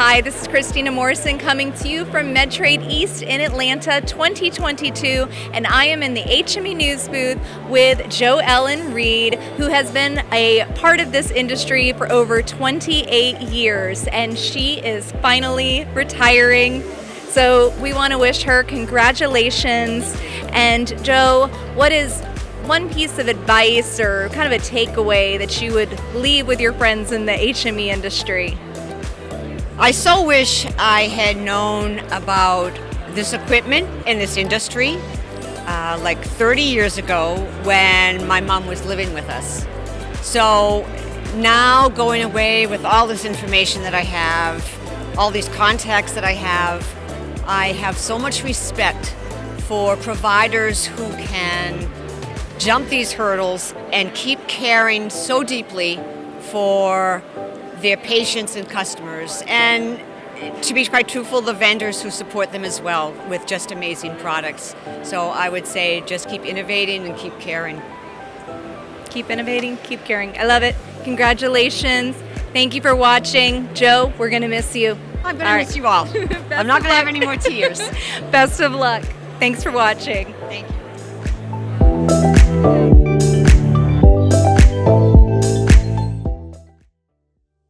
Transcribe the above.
Hi, this is Christina Morrison coming to you from Medtrade East in Atlanta 2022, and I am in the HME News booth with Jo Ellen Reed, who has been a part of this industry for over 28 years, and she is finally retiring. So we want to wish her congratulations. And Jo, what is one piece of advice or kind of a takeaway that you would leave with your friends in the HME industry? I so wish I had known about this equipment in this industry like 30 years ago when my mom was living with us. So now going away with all this information that I have, all these contacts that I have so much respect for providers who can jump these hurdles and keep caring so deeply for their patients and customers, and to be quite truthful, the vendors who support them as well with just amazing products. So I would say just keep innovating and keep caring. Keep innovating, keep caring. I love it. Congratulations. Thank you for watching. Jo, we're going to miss you. I'm going to miss you all. I'm not going to have any more tears. Best of luck. Thanks for watching. Thank you.